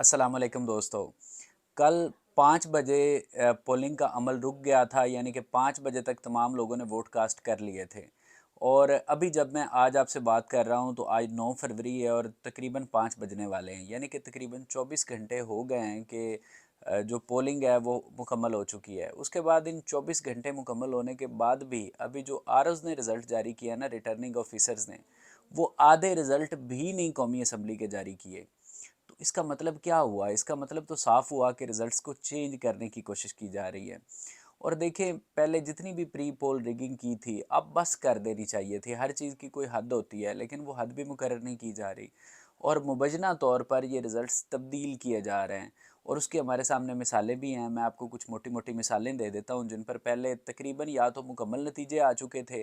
अस्सलाम वालेकुम दोस्तों। कल 5 बजे पोलिंग का अमल रुक गया था, यानी कि 5 बजे तक तमाम लोगों ने वोट कास्ट कर लिए थे। और अभी जब मैं आज आपसे बात कर रहा हूं तो आज 9 फरवरी है और तकरीबन 5 बजने वाले हैं, यानी कि तकरीबन 24 घंटे हो गए हैं कि जो पोलिंग है वो मुकम्मल हो चुकी है। उसके बाद इन 24 घंटे मुकम्मल होने के बाद भी अभी जो आरओज़ ने रिज़ल्ट जारी किया ना, रिटर्निंग ऑफिसर्स ने, वो आधे रिज़ल्ट भी नहीं कौमी असम्बली के जारी किए। तो इसका मतलब क्या हुआ? इसका मतलब तो साफ़ हुआ कि रिज़ल्ट्स को चेंज करने की कोशिश की जा रही है। और देखें, पहले जितनी भी प्री पोल रिगिंग की थी, अब बस कर देनी चाहिए थी। हर चीज़ की कोई हद होती है, लेकिन वो हद भी मुकर्रर नहीं की जा रही और मुबैना तौर पर ये रिज़ल्ट्स तब्दील किए जा रहे हैं। और उसकी हमारे सामने मिसालें भी हैं। मैं आपको कुछ मोटी-मोटी मिसालें दे देता हूँ, जिन पर पहले तकरीबन या तो मुकम्मल नतीजे आ चुके थे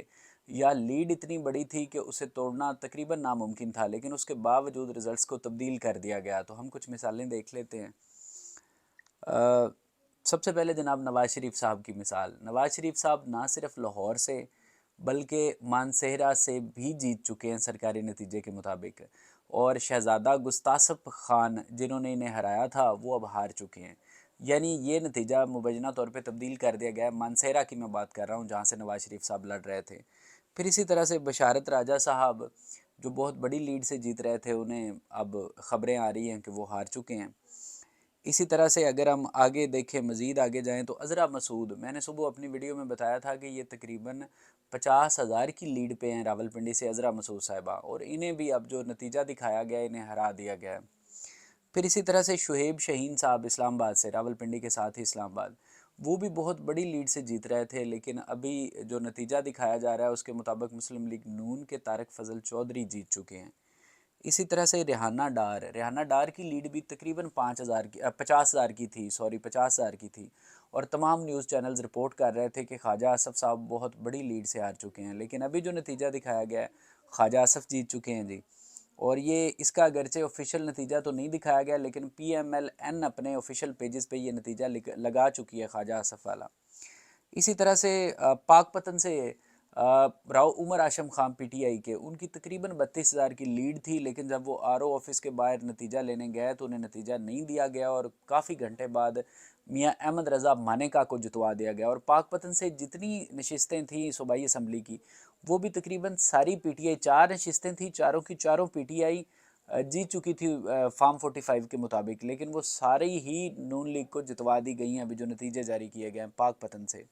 या लीड इतनी बड़ी थी कि उसे तोड़ना तकरीबन नामुमकिन था, लेकिन उसके बावजूद रिज़ल्ट्स को तब्दील कर दिया गया। तो हम कुछ मिसालें देख लेते हैं। सबसे पहले जनाब नवाज़ शरीफ साहब की मिसाल। नवाज़ शरीफ साहब ना सिर्फ लाहौर से बल्कि मानसेहरा से भी जीत चुके हैं सरकारी नतीजे के मुताबिक। और शहज़ादा गुस्तासफ खान जिन्होंने इन्हें हराया था, वो अब हार चुके हैं। यानी ये नतीजा मुबैना तौर पे तब्दील कर दिया गया है। मानसेहरा की मैं बात कर रहा हूँ, जहाँ से नवाज़ शरीफ साहब लड़ रहे थे। फिर इसी तरह से बशारत राजा साहब, जो बहुत बड़ी लीड से जीत रहे थे, उन्हें अब ख़बरें आ रही हैं कि वो हार चुके हैं। इसी तरह से अगर हम आगे देखें, मज़ीद आगे जाएँ, तो अज़रा मसूद, मैंने सुबह अपनी वीडियो में बताया था कि ये तकरीबन 50,000 की लीड पे हैं रावलपिंडी से अज़रा मसूद साहिबा, और इन्हें भी अब जो नतीजा दिखाया गया है, इन्हें हरा दिया गया है। फिर इसी तरह से शुएब शहीन साहब इस्लामाबाद से, रावलपिंडी के साथ ही इस्लामाबाद, वो भी बहुत बड़ी लीड से जीत रहे थे, लेकिन अभी जो नतीजा दिखाया जा रहा है उसके मुताबिक मुस्लिम लीग नून के तारिक फ़ज़ल चौधरी जीत चुके हैं। इसी तरह से रेहाना डार की लीड भी तकरीबन 5,000 की 50,000 की थी, सॉरी 50,000 की थी। और तमाम न्यूज़ चैनल्स रिपोर्ट कर रहे थे कि ख्वाजा आसफ़ साहब बहुत बड़ी लीड से हार चुके हैं, लेकिन अभी जो नतीजा दिखाया गया है, ख्वाजा आसफ़ जीत चुके हैं जी। और ये इसका अगरचे ऑफिशियल नतीजा तो नहीं दिखाया गया, लेकिन PMLN अपने ऑफिशियल पेजेस पे ये नतीजा लगा चुकी है ख्वाजा आसफ़ वाला। इसी तरह से पाकपतन से राव उमर आशम खान PTI के, उनकी तकरीबन 32,000 की लीड थी, लेकिन जब वो RO ऑफिस के बाहर नतीजा लेने गए तो उन्हें नतीजा नहीं दिया गया और काफ़ी घंटे बाद मियाँ अहमद रज़ा मानेका को जितवा दिया गया। और पाकपतन से जितनी नशिस्तें थीं सूबाई असम्बली की, वो भी तकरीबन सारी PTI, 4 नशिस्तें थीं, चारों की चारों PTI जीत चुकी थी फार्म 45 के मुताबिक, लेकिन वो सारी ही नून लीग को जितवा दी गई हैं अभी जो नतीजे जारी किए गए हैं पाकपतन से।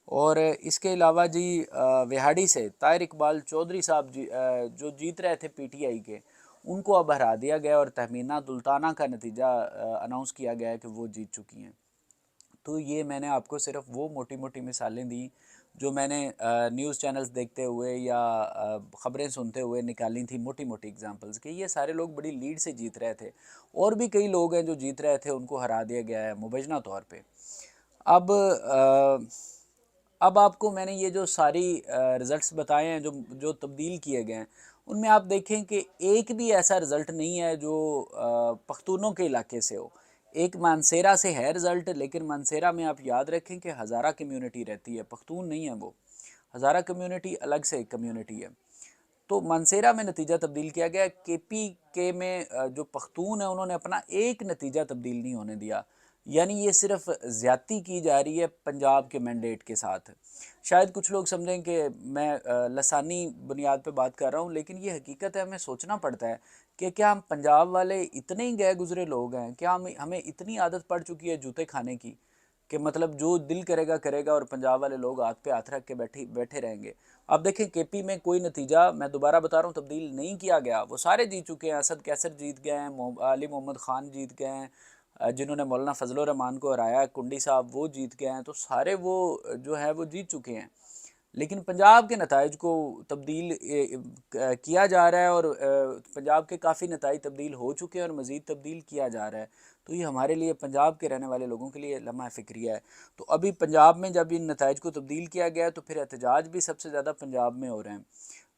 और इसके अलावा जी विहाड़ी से ताहिर इकबाल चौधरी साहब जी, जो जीत रहे थे PTI के, उनको अब हरा दिया गया और तहमीना दुल्ताना का नतीजा अनाउंस किया गया है कि वो जीत चुकी हैं। तो ये मैंने आपको सिर्फ वो मोटी मोटी मिसालें दी जो मैंने न्यूज़ चैनल्स देखते हुए या ख़बरें सुनते हुए निकाली थी, मोटी मोटी एग्जांपल्स कि ये सारे लोग बड़ी लीड से जीत रहे थे। और भी कई लोग हैं जो जीत रहे थे, उनको हरा दिया गया है मुबैना तौर पे। अब अब आपको मैंने ये जो सारी रिज़ल्ट्स बताए हैं, जो जो तब्दील किए गए हैं, उनमें आप देखें कि एक भी ऐसा रिज़ल्ट नहीं है जो पख्तूनों के इलाके से हो। एक मानसेरा से है रिज़ल्ट, लेकिन मानसेरा में आप याद रखें कि हज़ारा कम्यूनिटी रहती है, पख्तून नहीं है वो। हज़ारा कम्यूनिटी अलग से एक कम्यूनिटी है। तो मानसेरा में नतीजा तब्दील किया गया। KPK में जो पख्तून है, उन्होंने अपना एक नतीजा तब्दील नहीं होने दिया। यानी ये सिर्फ ज़्यादती की जा रही है पंजाब के मैंडेट के साथ। शायद कुछ लोग समझें कि मैं लसानी बुनियाद पे बात कर रहा हूँ, लेकिन ये हकीकत है। हमें सोचना पड़ता है कि क्या हम पंजाब वाले इतने ही गए गुजरे लोग हैं? क्या हमें इतनी आदत पड़ चुकी है जूते खाने की कि मतलब जो दिल करेगा करेगा और पंजाब वाले लोग हाथ पे हाथ रख के बैठे बैठे रहेंगे? अब देखें, KP में कोई नतीजा, मैं दोबारा बता रहा हूँ, तब्दील नहीं किया गया। वो सारे जीत चुके हैं। असद कैसर जीत गए हैं, अली मोहम्मद ख़ान जीत गए हैं, जिन्होंने मौलाना फजल रहमान को हराया, कुंडी साहब वो जीत गए हैं। तो सारे वो जो है वो जीत चुके हैं। लेकिन पंजाब के नताइज को तब्दील किया जा रहा है और पंजाब के काफ़ी नताइज तब्दील हो चुके हैं और मज़ीद तब्दील किया जा रहा है। तो ये हमारे लिए, पंजाब के रहने वाले लोगों के लिए लम्हा फ़िक्रिया है। तो अभी पंजाब में जब इन नताइज को तब्दील किया गया है, तो फिर एहतजाज भी सबसे ज़्यादा पंजाब में हो रहे हैं।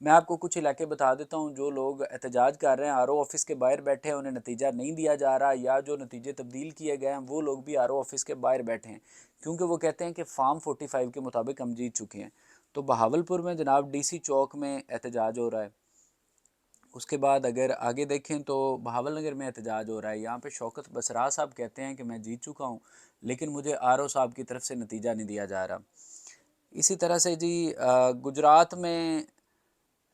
मैं आपको कुछ इलाके बता देता हूँ, जो लोग एहतजाज कर रहे हैं, RO ऑफिस के बाहर बैठे हैं, उन्हें नतीजा नहीं दिया जा रहा, या जो नतीजे तब्दील किए गए हैं वो लोग भी RO ऑफिस के बाहर बैठे हैं, क्योंकि वो कहते हैं कि फार्म 45 के मुताबिक हम जीत चुके हैं। तो बहावलपुर में जनाब DC चौक में एहतजाज हो रहा है। اس کے بعد اگر آگے دیکھیں تو بہاول نگر میں احتجاج ہو رہا ہے. یہاں پہ شوکت بسرا صاحب کہتے ہیں کہ میں جیت چکا ہوں لیکن مجھے RO صاحب کی طرف سے نتیجہ نہیں دیا جا رہا. اسی طرح سے جی گجرات میں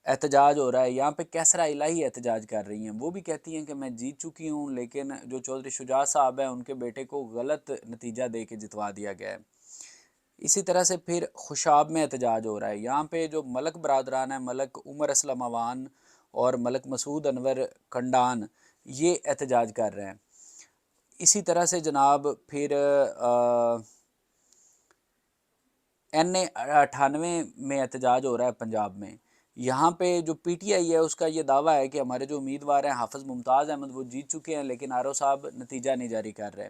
احتجاج ہو رہا ہے. یہاں پہ کیسرا الہی احتجاج کر رہی ہیں. وہ بھی کہتی ہیں کہ میں جیت چکی ہوں لیکن جو چودھری شجاع صاحب ہیں ان کے بیٹے کو غلط نتیجہ دے کے جتوا دیا گیا ہے. اسی طرح سے پھر خوشاب میں احتجاج ہو رہا ہے. یہاں پہ جو ملک برادران ہیں، ملک عمر اسلم اوان اور ملک مسعود انور کنڈان، یہ احتجاج کر رہے ہیں. اسی طرح سے جناب پھر NA 98 میں احتجاج ہو رہا ہے پنجاب میں. یہاں پہ جو PTI ہے اس کا یہ دعویٰ ہے کہ ہمارے جو امیدوار ہیں حافظ ممتاز احمد وہ جیت چکے ہیں لیکن RO صاحب نتیجہ نہیں جاری کر رہے.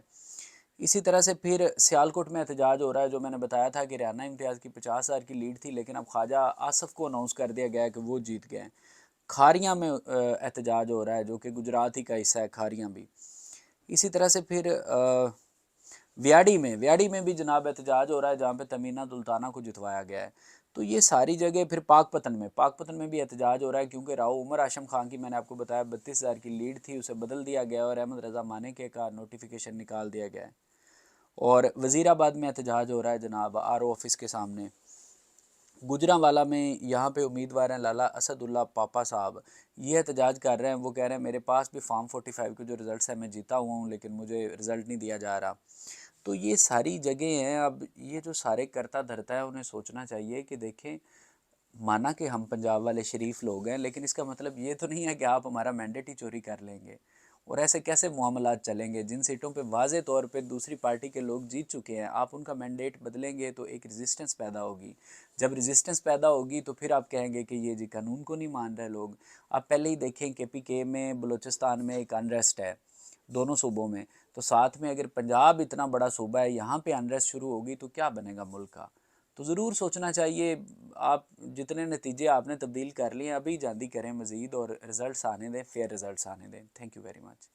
اسی طرح سے پھر سیالکوٹ میں احتجاج ہو رہا ہے. جو میں نے بتایا تھا کہ ریانہ امتیاز کی 50,000 کی لیڈ تھی لیکن اب خواجہ آصف کو اناؤنس کر دیا گیا ہے کہ وہ جیت گئے ہیں. کھاریاں میں احتجاج ہو رہا ہے جو کہ گجرات ہی کا حصہ ہے کھاریاں بھی. اسی طرح سے پھر ویاڑی میں بھی جناب احتجاج ہو رہا ہے جہاں پہ تمینہ دلتانہ کو جتوایا گیا ہے. تو یہ ساری جگہ پھر پاک پتن میں بھی احتجاج ہو رہا ہے کیونکہ راؤ عمر ہاشم خان کی میں نے آپ کو بتایا 32,000 کی لیڈ تھی، اسے بدل دیا گیا اور احمد رضا مانیکے کا نوٹیفیکیشن نکال دیا گیا ہے. اور وزیر آباد میں احتجاج ہو رہا ہے جناب RO آفس کے سامنے. گجرانوالہ میں یہاں پہ امیدوار ہیں لالا اسد اللہ پاپا صاحب، یہ احتجاج کر رہے ہیں. وہ کہہ رہے ہیں میرے پاس بھی فارم 45 کے جو رزلٹس ہیں میں جیتا ہوا ہوں لیکن مجھے رزلٹ نہیں دیا جا رہا. تو یہ ساری جگہیں ہیں. اب یہ جو سارے کرتا دھرتا ہے انہیں سوچنا چاہیے کہ دیکھیں، مانا کہ ہم پنجاب والے شریف لوگ ہیں لیکن اس کا مطلب یہ تو نہیں ہے کہ آپ ہمارا مینڈیٹ ہی چوری کر لیں گے. اور ایسے کیسے معاملات چلیں گے؟ جن سیٹوں پہ واضح طور پہ دوسری پارٹی کے لوگ جیت چکے ہیں آپ ان کا مینڈیٹ بدلیں گے تو ایک ریزسٹنس پیدا ہوگی. جب ریزسٹنس پیدا ہوگی تو پھر آپ کہیں گے کہ یہ جی قانون کو نہیں مان رہے لوگ. آپ پہلے ہی دیکھیں کہ PK میں بلوچستان میں ایک انریسٹ ہے دونوں صوبوں میں، تو ساتھ میں اگر پنجاب اتنا بڑا صوبہ ہے یہاں پہ انریسٹ شروع ہوگی تو کیا بنے گا ملک کا؟ تو ضرور سوچنا چاہیے. آپ جتنے نتیجے آپ نے تبدیل کر لیے ابھی جلدی کریں مزید اور رزلٹس آنے دیں، فیئر رزلٹس آنے دیں. Thank you very much.